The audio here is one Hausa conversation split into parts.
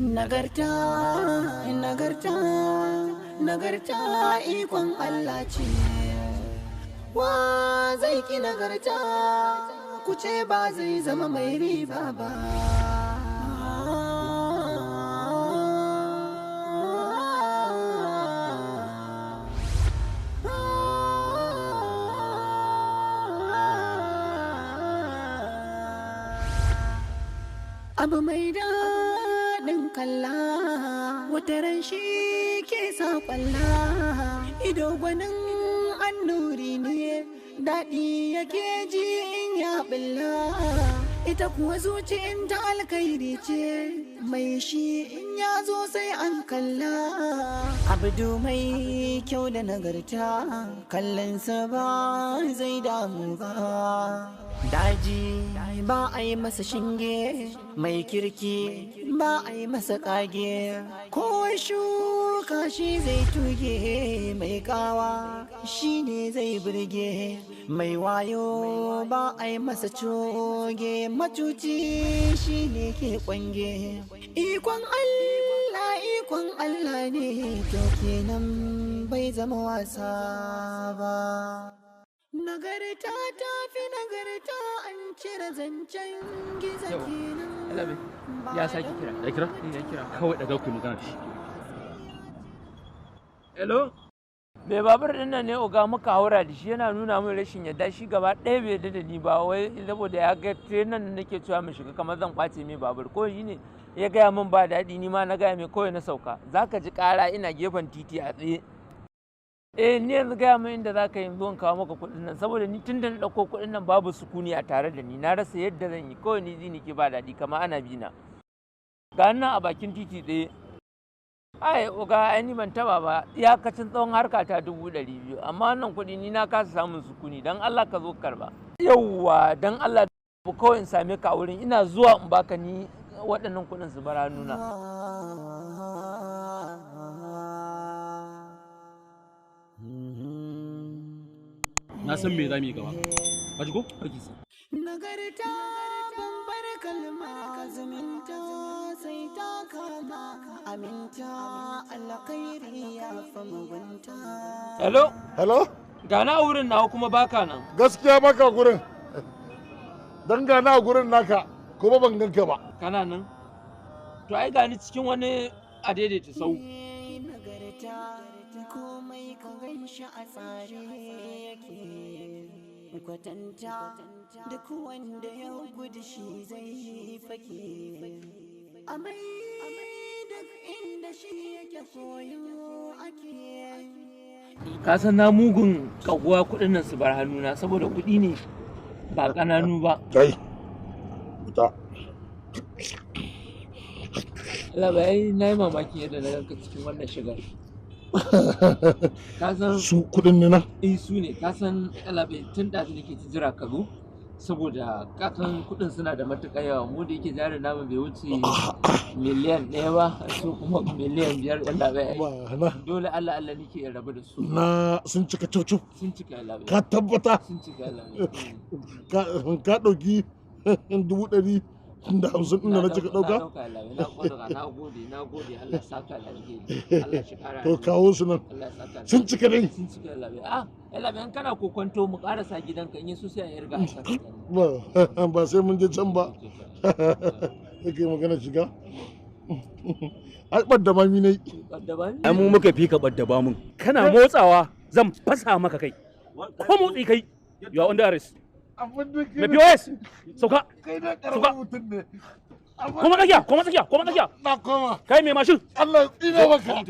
Nagarta, nagarta, nagarta ikon Allah ce. Wa zai ki nagarta, ku ce ba zai zama mai riba ba. Abu mai daɗin kalla, wataran shi ke sa kwalla. Ido gwanin annuri ne, daɗi yake ji in ya ɓulla. Ita kuwa zuciyar ta alkhairi ce, mai shi in ya zo sai an kalla. Abdu mai kyau da nagarta, kallonsa ba zai damu ba. Daji ba a yi masa shinge, mai kirki ba a yi masa kage. Kowa shuka shi zai tuge, mai kawa shi ne zai burge. Mai wayo ba a yi masa coge, macuci shi ne ke kwange. Ikon Allah ne, to kenan bai zama wasa ba. Nagarta ta fi nagarta, an cire zancen gizo kenan. Ya sake kira. Ya kira? Ya kira. Kawai daga ku magana da shi. Hello? Bai babur din nan ne oga muka haura da shi, yana nuna min rashin yadda, shi gaba ɗaya bai yarda da ni ba, wai saboda ya ga nan da nake cewa mu shiga kamar zan kwace mai babur, ko shi ne ya gaya min ba daɗi, ni ma na gaya mai kawai na sauka. Zaka ji ƙara ina gefen titi a tsaye. Ni yanzu gaya min inda za ka yi zuwan kawo maka kuɗin nan, saboda ni tun da na ɗauko kuɗin nan babu sukuni a tare da ni, na rasa yadda zan yi, kawai ni ji nake ba daɗi kamar ana bina. Ga nan a bakin titi ɗaya. Ai oga ai ni ban taba ba, iyakacin tsawon harka ta 200,000, amma wannan kuɗi ni na kasa samun sukuni, dan Allah ka zo karba. Yawwa dan Allah kawai in same ka a wurin, ina zuwa in baka ni waɗannan kuɗin su bar hannuna. Na san me za mu yi gaba. Ka ji ko? Kake sa. Nagarta bambar kalma, zumunta sai ta kama, aminta alkhairi ya fa mugunta. Hello? Hello? Gana a wurin nawa kuma baka nan. Gaskiya baka gurin. Dan gana a gurin naka kuma ban ganka ba. Kana nan? To ai gani cikin wani a daidaita sau. Nagarta komai ka gan shi a tsare yake, kwatanta duk wanda ya gudu shi zai fake. Amai duk inda shi yake koyo ake. Ka san na mugun kaguwa kuɗin nan su bar hannuna, saboda kuɗi ne ba ƙananu ba. Kai, fita. Labai na yi mamaki yadda na ganka cikin wannan shigar. Ka san Su kudin ne nan? su ne, ka san labai tun da nake ta jira ka zo, saboda kakan kuɗin suna da matuƙar yawa, mu da yake jarin namu bai wuce miliyan 1 ba, su kuma miliyan 5 ɗan labai. Dole Allah nake in rabu da su. Na sun cika cucu. Sun cika labai. Ka tabbata? Sun cika labai. Ka ɗauki 150 ɗin da na cika ɗauka? Na gode, Allah saka da alheri. Allah shi kara. To kawo su nan. Sun cika dai. Sun cika labai. Labai in kana kokonto mu karasa gidanka, in yi su sai a yarga a saka. Ba sai mun je can ba. Kake magana shiga? Ai ɓadda mami ne. Ai mu muka fi ka ɓadda ba mun. Kana motsawa zan fasa maka kai. Ko motsi kai. You are under arrest. Me POS. Sauka. Sauka. Koma tsakiya. Na koma. Kai mai mashin. Allah tsina maka.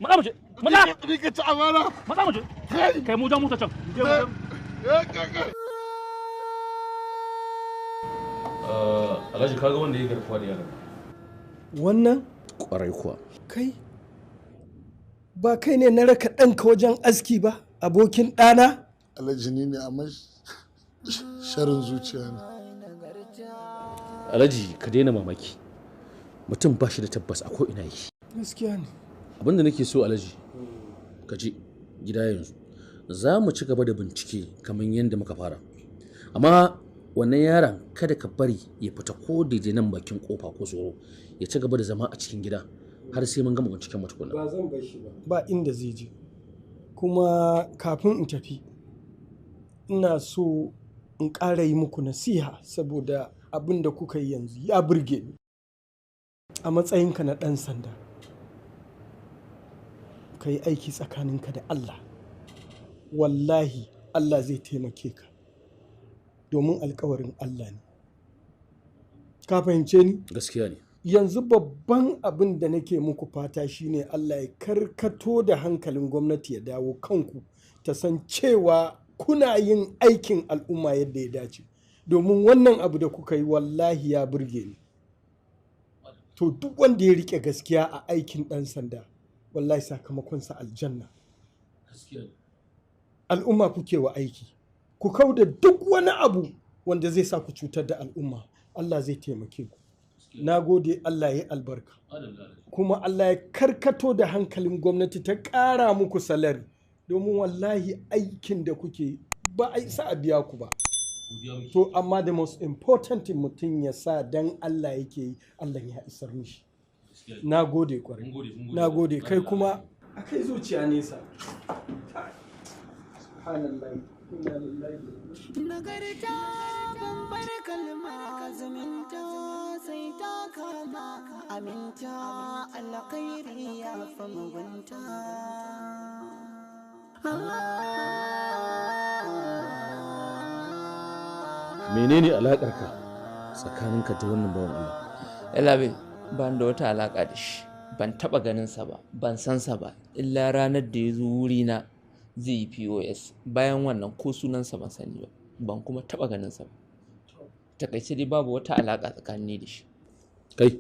Maza mu je. Maza. Ni ka ci amana. Maza mu je. Kai mu jan mota can. Alhaji kaga wanda ya garkuwa da yaran. Wannan? Kwarai kuwa. Kai? Ba kai ne na raka ɗanka wajen aski ba, abokin ɗana? Alhaji ni ne amma sharin zuciya ne. Alhaji ka daina mamaki. Mutum ba shi da tabbas a ko'ina yake. Gaskiya ne. Abinda nake so Alhaji, ka je gida yanzu. Za mu ci gaba da bincike kamar yadda muka fara. Amma wannan yaron kada ka bari ya fita ko daidai nan bakin kofa ko tsoro, ya ci gaba da zama a cikin gida har sai mun gama binciken mutukuna. Ba zan bar shi ba. Ba inda zai je. Kuma kafin in tafi ina so in ƙara yi muku nasiha saboda abin da kuka yi yanzu ya burge ni. A matsayinka na ɗan sanda, ka yi aiki tsakaninka da Allah. Wallahi Allah zai taimake ka domin alkawarin Allah ne. Ka fahimce ni? Gaskiya ne. Yanzu babban abin da nake muku fata shine Allah ya karkato da hankalin gwamnati ya dawo kanku ta san cewa kuna yin aikin al'umma yadda ya dace. Domin wannan abu da kuka yi wallahi ya burge ni. To duk wanda ya rike gaskiya a aikin ɗan sanda wallahi sakamakonsa aljanna. Al'umma kuke wa aiki. Ku kauda duk wani abu wanda zai sa ku cutar da al'umma. Allah zai taimake ku. Na gode, Allah ya albarka. Kuma Allah ya karkato da hankalin gwamnati ta ƙara muku salari. Domin wallahi aikin da kuke ba a isa a biya ku ba. To amma the most important mutum ya sa dan Allah yake yi, Allah ya isar mishi. Na gode kwarai. Na gode, kai kuma a kai zuciya nesa. Nagarta bambar kalma zumunta sai ta kama aminta alkhairi ya fi mugunta. Menene alaƙarka tsakaninka da wannan bawan Allah? Yalabe, ban da wata alaƙa da shi, ban taɓa ganinsa ba, ban san sa ba, illa ranar da ya zo wurina zai yi POS. Bayan wannan ko sunansa ban sani ba, ban kuma taɓa ganinsa ba. Takaice dai babu wata alaƙa tsakani da shi. Kai,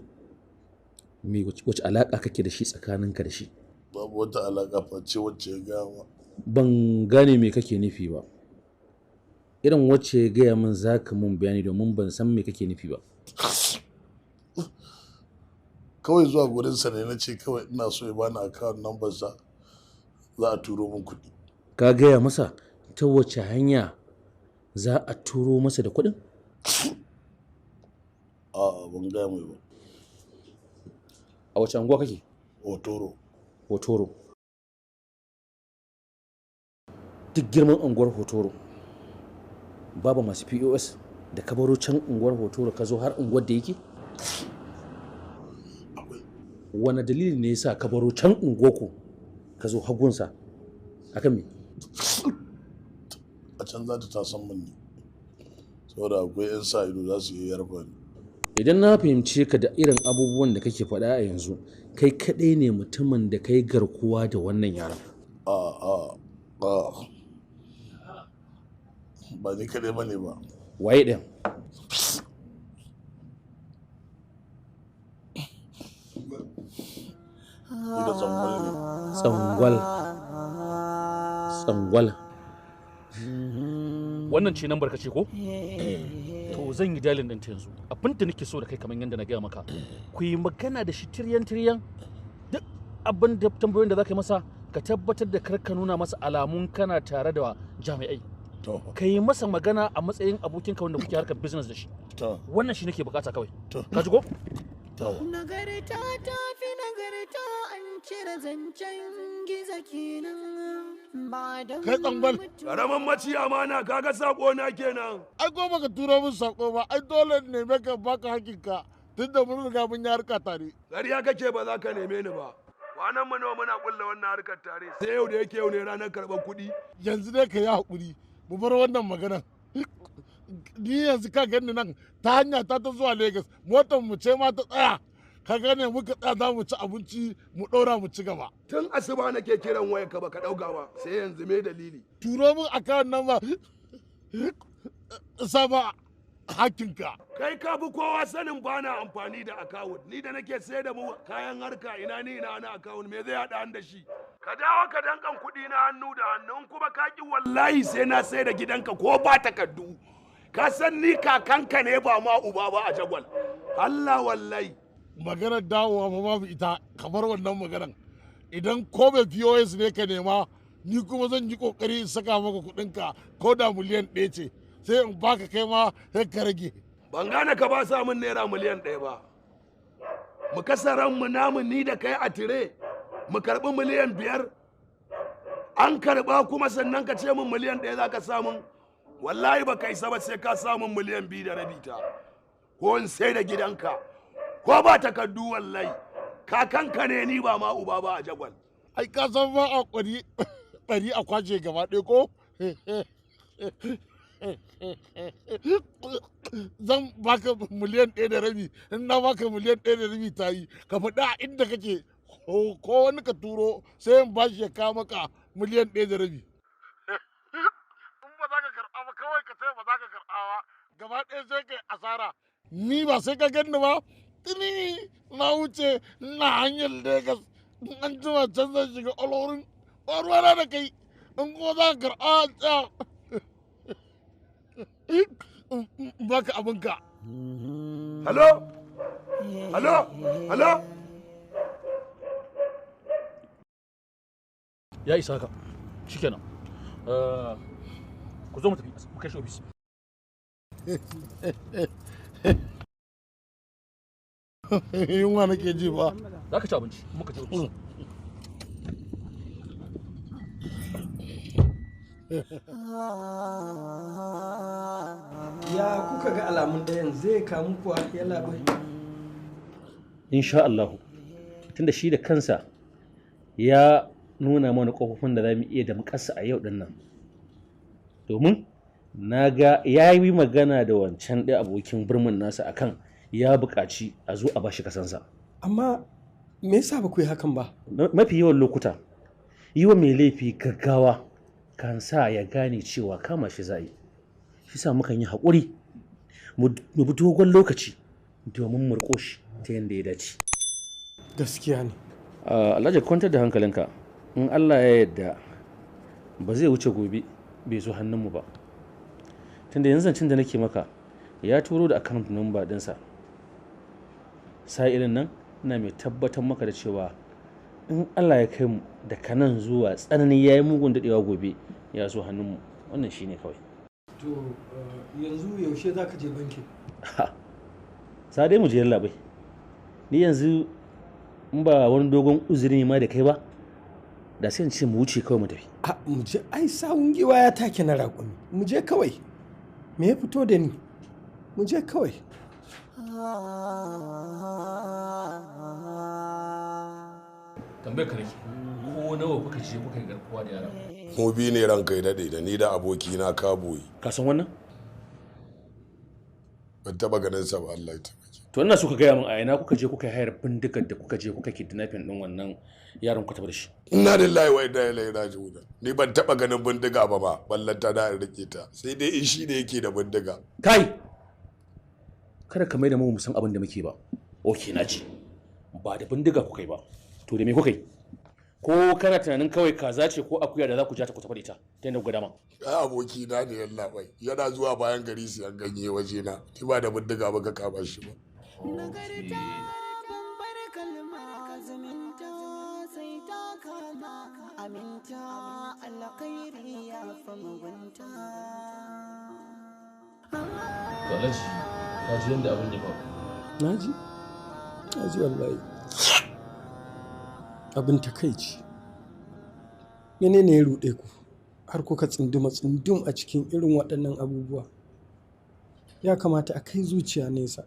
me wace alaƙa kake da shi tsakaninka da shi? Babu wata alaƙa face wacce ya gaya. Ban gane me kake nufi ba. Irin wacce ya gaya min za ka mun bayani domin ban san me kake nufi ba. Kawai zuwa gurinsa ne na ce kawai ina so ya bani account number za a turo min kuɗi. Ka gaya masa ta wace hanya za a turo masa da kuɗin? A'a, ban gaya mai ba. A wace anguwa kake? Hotoro. Duk girman unguwar Hotoro babu masu POS da ka baro can unguwar Hotoro ka zo har unguwar da yake? Wane dalili ne yasa ka baro can unguwarku ka zo hagunsa akan me? A can za ta san min ne saboda akwai 'yan sa ido za su yi yarba ni. Idan na fahimce ka da irin abubuwan da kake faɗa a yanzu, kai kaɗai ne mutumin da kai garkuwa da wannan yaron. Ba ni kaɗai ba ne ba. Waye ɗin? Ni da Tsangwal ne. Tsangwal. Wannan ce nambar ka ce ko? To zan yi dalin ɗinta yanzu. Abin da nake so da kai kamar yadda na gaya maka. Ku yi magana da shi tiryan. Duk abin da tambayoyin da za ka yi masa ka tabbatar da kar ka nuna masa alamun kana tare da jami'ai. Ka yi masa magana a matsayin abokinka wanda kuke harkar business da shi. Wannan shi nake bukata kawai. Ka ji ko? Nagarta ta fi nagarta an cire zancen gizo kenan ba da Kai Tsangwal. Karaman maci amana kaga sako na kenan. Ai ko baka turo min sako ba, ai dole ne maka baka hakinka tunda mun riga mun yi harka tare. Ƙarya kake ba za ka neme ni ba. Kwanan mu nawa muna kulla wannan harkar tare. Sai yau da yake yau ne ranar karɓar kuɗi. Yanzu dai ka yi haƙuri mu bar wannan maganar. Ni yanzu ka gani nan ta hanya ta zuwa Legas, motar mu ce ma ta tsaya. Ka gane muka tsaya za mu ci abinci mu ɗora mu ci gaba. Tun asuba nake kiran wayar ka baka ɗauka ba, sai yanzu me dalili? Turo min akawun nan ba sama hakinka. Kai ka fi kowa sanin bana amfani da akawun. Ni da nake sayar da mu kayan harka ina ni ina na akawun me zai haɗa da shi? Ka dawo ka dankan kuɗi na hannu da hannun kuma ka ki wallahi sai na sayar da gidanka ko ba takardu. Ka san ni kakanka ne ba ma uba ba a Jagwal. Allah wallahi. Maganar dawowa ma babu ita kamar wannan maganar. Idan ko bai POS ne ka nema ni kuma zan yi kokari in saka maka kuɗinka ko da miliyan 1 ce sai in baka kai ma sai ka rage. Ban gane ka ba sa min naira miliyan 1 ba. Mu kasa ranmu namu ni da kai a tire, mu karɓi miliyan 5. An karɓa kuma sannan ka ce min miliyan 1 za ka samun. Wallahi ba kai saba sai ka samun miliyan 2 da rabi ta. Ko in sai da gidanka, ko ba takardu wallahi. Kakanka ne ni ba ma uba ba a Jagwal. Ai ka san ba a ƙwari a kwace gaba ɗaya ko? Zan baka miliyan 1 da rabi, in na baka miliyan 1 da rabi ta yi, ka faɗi a inda kake ko wani ka turo sai in bashi ya kawo maka miliyan 1 da rabi. In ba za ka karɓa ba kawai ka sai ba za ka karɓa ba, gaba ɗaya sai kai asara. Ni ba sai ka ganni ba, tuni na wuce na hanyar Legas, an jima can zan shiga olorin, ba ruwana da kai, in kuma za ka karɓa baka abinka. Halo? Halo? Halo? Ya isa haka. Shikenan. Ku zo mu tafi mu kai shi ofis. Yunwa nake ji ba. Za ka ci abinci muka je ofis. Ya kuka ga alamun ɗayan zai kamu kuwa ya labai? insha Allah tunda shi da kansa ya nuna mana kofofin da za mu iya damƙarsa a yau dinnan domin na ga ya yi magana da wancan ɗaya abokin birnin nasa akan ya buƙaci a zo a bashi kasansa. Amma me yasa ba ku yi hakan ba? Mafi yawan lokuta yi wa mai laifi gaggawa kan sa ya gane cewa kama shi za yi. Shi sa mukan yi haƙuri mu bi dogon lokaci domin mu riƙo shi ta yadda ya dace. Gaskiya ne. Alhaji kwantar da hankalinka, in Allah ya yarda ba zai wuce gobe bai zo hannunmu ba. Tunda yanzu zancen da nake maka ya turo da account number ɗinsa. Sai irin nan ina mai tabbatar maka da cewa in Allah ya kai mu daga nan zuwa tsananin yayi mugun daɗewa gobe ya zo hannunmu. Wannan shine kawai. To yanzu yaushe za ka je banki? Sa dai mu je labai. Ni yanzu in ba wani dogon uzuri ma da kai ba da sai in ce mu wuce kawai mu tafi. Mu je, ai sawun giwa ya take na raƙumi. Mu je kawai. Me ya fito da ni? Mu je kawai. Tambayar ka nake. Ko nawa kuka je kuka yi garkuwa da yaran? Mu bi ne ranka ya daɗe da ni da abokina Kaboyi. Ka san wannan? Ban taɓa ganin sa ba Allah ya tabbata. To ina so ka gaya min a ina kuka je kuka yi hayar bindigar da kuka je kuka kidnapping din wannan yaron ku taɓa da shi. Inna lillahi wa inna ilaihi raji'un. Ni ban taɓa ganin bindiga ba ma, ballanta da in rike ta. Sai dai in shi ne yake da bindiga. Kai! Kada ka mai da mu san abin da muke ba. Okay na ji. Ba da bindiga kuka yi ba. To da me kuka yi? Ko kana tunanin kawai kaza ce ko akuya da za ku ja ta ku tafi da ita ta yadda ku dama? Ai aboki na ne yalla bai. Yana zuwa bayan gari siyan ganye waje na. Ni ba da bindiga ba ka kama shi ba. Nagarta bambar kalma zumunta sai ta kama aminta alkhairi ya fi mugunta. To Alhaji ka ji yadda abin ya faru. Naji wallahi. Abin takaici. Menene ya ruɗe ku har kuka tsundum a cikin irin waɗannan abubuwa? Ya kamata a kai zuciya nesa.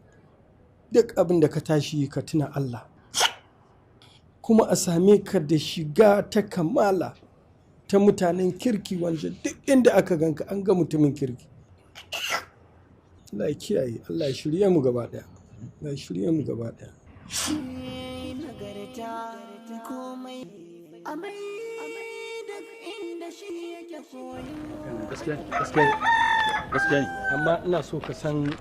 Duk abin da ka tashi ka tuna Allah. Kuma a same ka da shiga ta kamala ta mutanen kirki wanda duk inda aka ganka an ga mutumin kirki. Allah ya kiyaye, Allah ya shirye mu gaba ɗaya. Allah ya shirye mu gaba ɗaya. Nagarta komai amai duk inda shi yake koyo. Gaskiya ne. Amma ina so ka san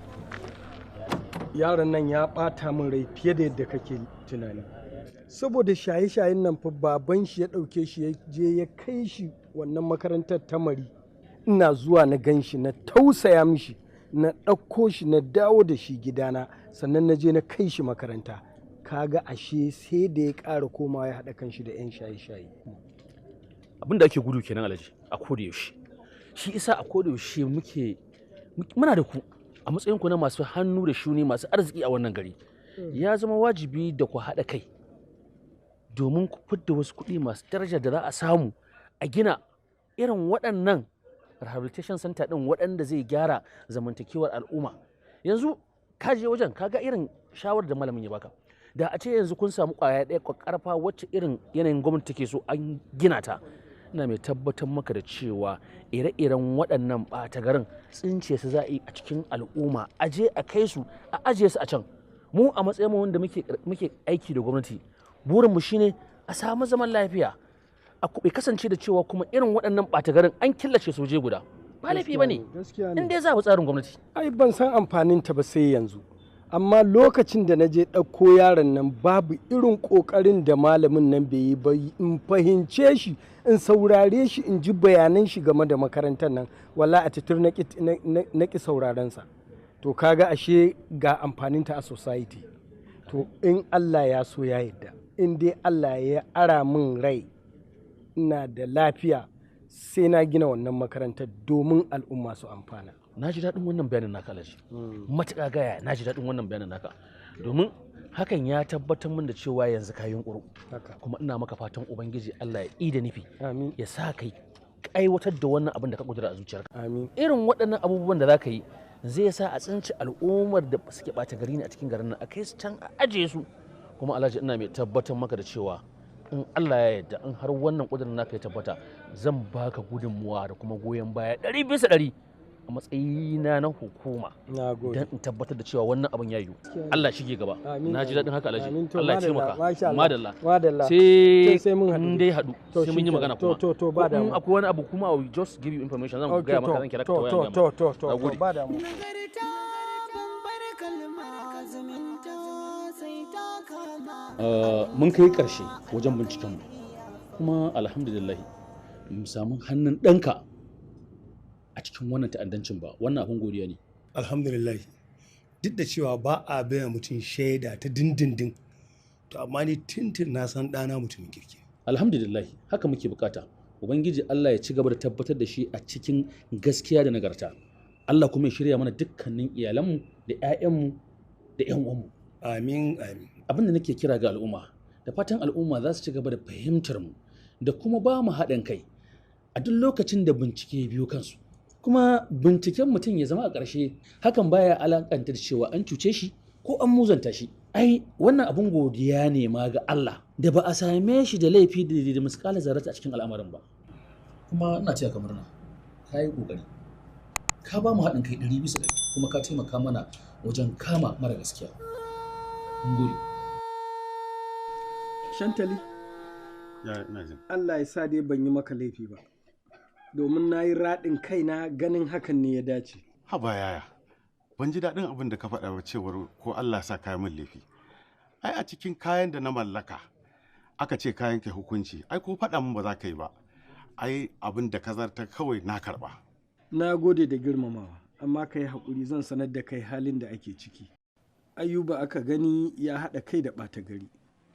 yaron nan ya ɓata min rai fiye da yadda kake tunani. Saboda shaye-shayen nan fa baban shi ya ɗauke shi ya je ya kai shi wannan makarantar tamari. Ina zuwa na gan shi na tausaya mishi na ɗauko shi na dawo da shi gidana sannan na je na kai shi makaranta. Kaga ashe sai da ya ƙara komawa ya haɗa kanshi da 'yan shaye-shaye. Abin da ake gudu kenan Alhaji a koda yaushe. Shi isa a koda yaushe muke muna da ku a matsayinku na masu hannu da shuni masu arziki a wannan gari. Ya zama wajibi da ku haɗa kai domin ku fidda wasu kuɗi masu daraja da za a samu a gina irin waɗannan rehabilitation center ɗin waɗanda zai gyara zamantakewar al'umma. Yanzu ka je wajen ka ga irin shawarar da malamin ya baka, da a ce yanzu kun samu ƙwaya ɗaya ƙarfa wacce irin yanayin gwamnati take so an gina ta, ina mai tabbatar maka da cewa ire-iren waɗannan ɓata garin tsince su za a yi a cikin al'umma, aje a kai su a ajiye su a can. Mu a matsayin wanda muke aiki da gwamnati, burinmu shine a samu zaman lafiya, a bai kasance da cewa kuma irin waɗannan ɓata garin an killace su waje guda. Ba laifi ba ne in dai za a tsarin gwamnati. Ai ban san amfanin ta ba sai yanzu, amma lokacin da na je ɗauko yaron nan babu irin ƙoƙarin da malamin nan bai yi ba in fahimce shi, in saurare shi, in ji bayanan shi game da makarantar nan, walla a titir na ƙi sauraren sa. To kaga ashe ga amfanin ta a society. To in Allah ya so ya yarda, in dai Allah ya ara min rai ina da lafiya, sai na gina wannan makarantar domin al'umma su amfana. Na ji daɗin wannan bayanin naka Alhaji, matuƙa gaya na ji daɗin wannan bayanin naka, domin hakan ya tabbatar min da cewa yanzu ka yunƙuru, kuma ina maka fatan Ubangiji Allah ya yi da nufi, ya sa kai aiwatar da wannan abin da ka ƙudura a zuciyarka. Irin waɗannan abubuwan da za ka yi zai sa a tsinci al'ummar da suke ɓata gari ne a cikin garin nan, a kai su can a ajiye su. Kuma Alhaji ina mai tabbatar maka da cewa in Allah ya yarda, in har wannan ƙudurin naka ya tabbata, zan baka gudunmuwa da kuma goyon baya 100% a matsayina na hukuma don in tabbatar da cewa wannan abin ya yiwu. Allah shige gaba. Na ji daɗin haka Alhaji. Allah ya taimaka. Madalla. Sai mun dai haɗu. Sai mun yi magana kuma. To ba da mu. Akwai wani abu kuma I will just give you information. Zan gaya maka, zan kira ka ta wayan gama. To ba da mu. Mun kai ƙarshe wajen bincikenmu kuma alhamdulillah mu samu hannun ɗanka a cikin wannan ta'addancin ba. Wannan abin godiya ne. Alhamdulillah, duk da cewa ba a bayan mutum shaida ta dindindin, to amma ni tintin na san ɗana mutumin kirki. Alhamdulillah, haka muke bukata. Ubangiji Allah ya ci gaba da tabbatar da shi a cikin gaskiya da nagarta. Allah kuma ya shirya mana dukkanin iyalanmu da 'ya'yanmu da 'yan uwanmu. Amin amin. Abin da nake kira ga al'umma, da fatan al'umma za su ci gaba da fahimtar mu da kuma ba mu haɗin kai a duk lokacin da bincike biyo kansu. Kuma binciken mutum ya zama a ƙarshe hakan baya alaƙanta da cewa an cuce shi ko an muzanta shi. Ai wannan abin godiya ne ma ga Allah da ba a same shi da laifi da miskala zarrata a cikin al'amarin ba. Kuma ina cewa kamar na ka yi ƙoƙari, ka ba mu haɗin kai 100% kuma ka taimaka mana wajen kama mara gaskiya. Mun gode. Shantali, Allah ya sa dai ban yi maka laifi ba, domin na yi raɗin kaina ganin hakan ne ya dace. Haba yaya, ban ji daɗin abin da ka faɗa ba cewar ko Allah sa kayan min laifi. Ai a cikin kayan da na mallaka aka ce kayan ke hukunci, ai ko faɗa min ba za ka yi ba. Ai abin da ka zarta kawai na karɓa. Na gode da girmamawa, amma ka yi haƙuri, zan sanar da kai halin da ake ciki. Ayuba aka gani ya haɗa kai da ɓata gari,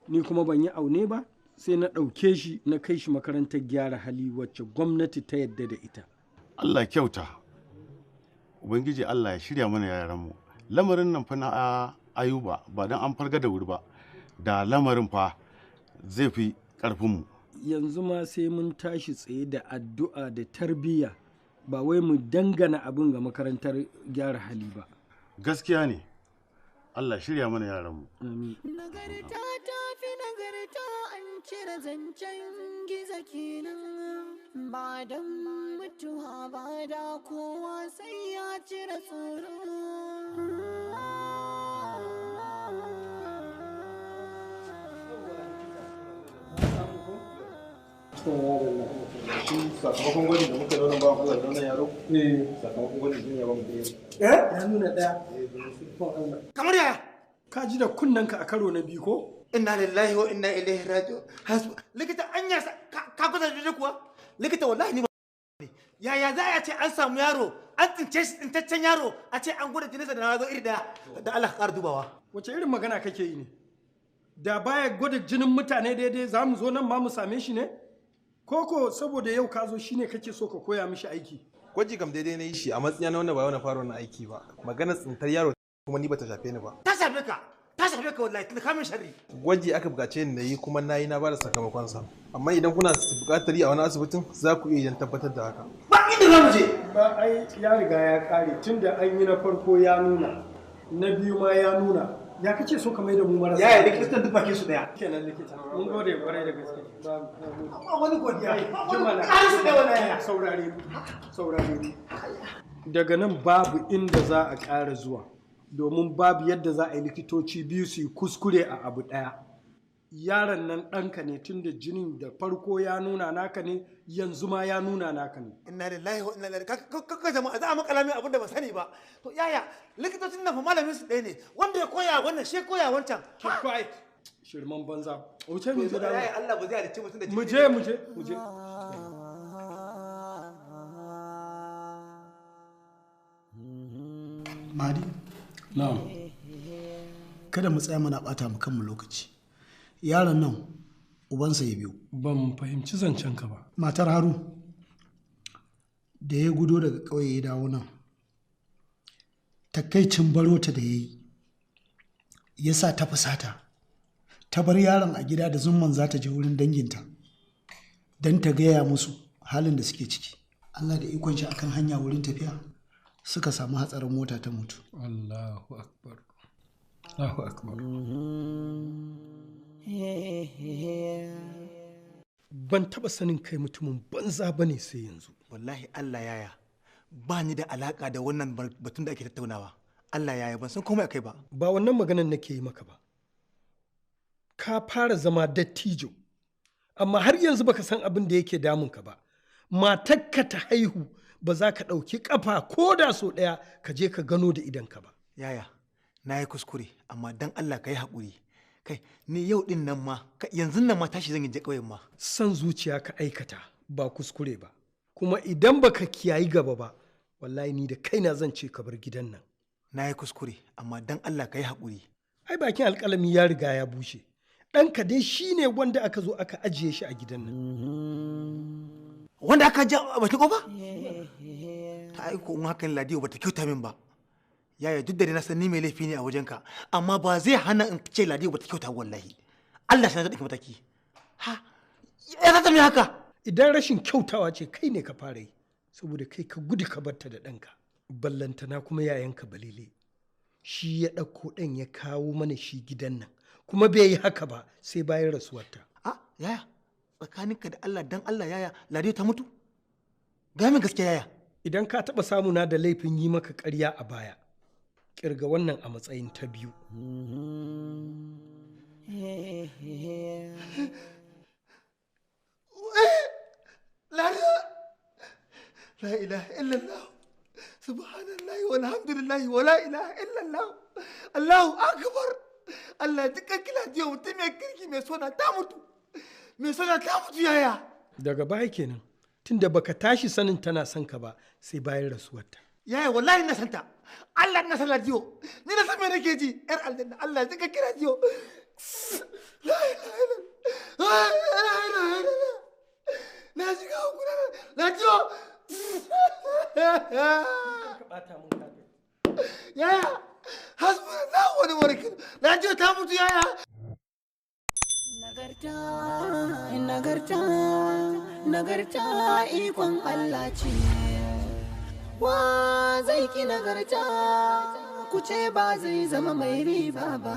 ni kuma ban yi aune ba, sai na ɗauke shi na kai shi makarantar gyara hali wacce gwamnati ta yadda da ita. Allah kyauta, Ubangiji Allah ya shirya mana yaranmu. Lamarin nan fa na Ayuba ba don an farga da wuri ba, da lamarin fa zai fi ƙarfinmu. Yanzu ma sai mun tashi tsaye da addu'a da tarbiyya, ba wai mu dangana abin ga makarantar gyara hali ba. Gaskiya ne. Allah shirya mana yaranmu. Nagarta ta fi nagarta, an cire zancen gizo kenan, ba don mutuwa ba da kowa sai ya cire tsoro. Sakamakon gwajin da muka zauna ba Allah da wannan yaro? Sakamakon gwajin ya ba mu Ya nuna ɗaya. Kamar yaya? Ka ji da kunnanka a karo na biyu ko? Inna lillahi wa inna ilaihi raji'un. Likita anya ka kusa da kuwa? Likita wallahi ni ba ne. Yaya za a ce an samu yaro, an tsince shi tsintaccen yaro, a ce an gwada jininsa da na zo iri daya, da Allah ka ƙara dubawa. Wace irin magana kake yi ne? Da baya gwada jinin mutane daidai za mu zo nan ma mu same shi ne? Koko saboda yau ka zo shine kake so ka koya mishi aiki? Gwaji kam daidai na yi shi a matsayina na wanda ba wani fara wannan aiki ba. Maganar tsintar yaro kuma ni bata shafe ni ba. Ta shafe ka wallahi tun kamin sharri. Gwaji aka bukace ni na yi kuma na yi na bada sakamakon sa. Amma idan kuna bukatar yi a wani asibitin za ku iya tabbatar da haka. Ba inda za mu je. Ba ai ya riga ya kare tunda an yi na farko ya nuna. Na biyu ma ya nuna. Ya kace so ka mai da mu marasa. Yaya likitan duk bakin su daya. Kenan likita. Mun gode kwarai da gaske. Ba wani godiya. Jimala. Saurare. Daga nan babu inda za a ƙara zuwa. Domin babu yadda za a yi likitoci biyu su yi kuskure a abu ɗaya. Yaron nan ɗanka ne tunda jinin da farko ya nuna naka ne yanzu ma ya nuna naka ne. Inna lillahi wa inna ilaihi kakka jama'a za a makala min abin da ba sani ba. To yaya likitocin nan fa malamin su ɗaya ne wanda ya koya wannan shi koya wancan. Quiet. Shirman banza. Wuce mu je da yaya Allah ba zai halicci mutum da mu je. Madi. Na'am. Kada mu tsaya muna bata mu kanmu lokaci. Yaron nan ubansa ya biyo. Ban fahimci zancen ka ba. Matar Haru da ya gudo daga ƙauye ya dawo nan. Takaicin barota da ya yi ya sa ta fusata. Ta bar yaron a gida da zumman za ta je wurin danginta don ta gaya musu halin da suke ciki. Allah da ikon shi akan hanya wurin tafiya suka samu hatsarin mota ta mutu. Allahu akbar. Ban taba sanin kai mutumin banza bane sai yanzu. Wallahi Allah yaya ba ni da alaka da wannan batun da ake tattaunawa. Allah yaya ban san komai akai ba. Ba wannan maganar nake yi maka ba. Ka fara zama dattijo amma har yanzu baka san abin da yake damunka ba. Matarka ta haihu ba za ka ɗauki ƙafa ko da so ɗaya ka je ka gano da idanka ba. Yaya na yi kuskure amma dan Allah ka yi haƙuri. Kai ni yau ɗin nan ma yanzu nan ma tashi zan yi je ƙauyen ma. San zuciya ka aikata ba kuskure ba. Kuma idan baka kiyayi gaba ba wallahi ni da kaina zan ce ka bar gidan nan. Na yi kuskure amma dan Allah ka yi haƙuri. Ai bakin alƙalami ya riga ya bushe. Ɗanka dai shi ne wanda aka zo aka ajiye shi a gidan nan. Wanda aka ajiye a bakin ƙofa? Ta aiko in hakan Ladiyo bata kyauta min ba. Yaya duk da na san ni mai laifi ne a wajenka amma ba zai hana in ce Ladiyo bata kyauta wallahi. Allah shi na ɗauki mataki. Ha? Ya zata mi haka? Idan rashin kyautawa ce kai ne ka fara yi saboda kai ka gudu ka barta da ɗanka. Ballantana kuma yayanka Balile. Shi ya ɗauko ɗan ya kawo mana shi gidan nan. Kuma bai yi haka ba sai bayan rasuwarta. Yaya tsakaninka da Allah dan Allah yaya Ladiyo ta mutu? Ga min gaskiya yaya. Idan ka taɓa samuna da laifin yi maka ƙarya a baya, ƙirga wannan a matsayin ta biyu. Ladiyo! La ilaha illallah. Subhanallah walhamdulillah wa la ilaha illallah. Allahu akbar. Allah dukkan kila jiya mutum mai kirki mai sona ta mutu. Mai sona ta mutu yaya. Daga baya kenan. Tunda baka tashi sanin tana son ka ba sai bayan rasuwarta. Yaya wallahi na santa. Allah na san Ladiyo. Ni na san me nake ji. Yar aljanna Allah dukkan kila jiya. La ilaha illallah. La ilaha illallah. Na shiga hukuna. Ladiyo. Yaya. Hasbunallahu wa ni'mal wakil. Ladiyo ta mutu yaya. Nagarta ikon Allah ce. Wa zai ki nagarta, ku ce ba zai zama mai riba ba.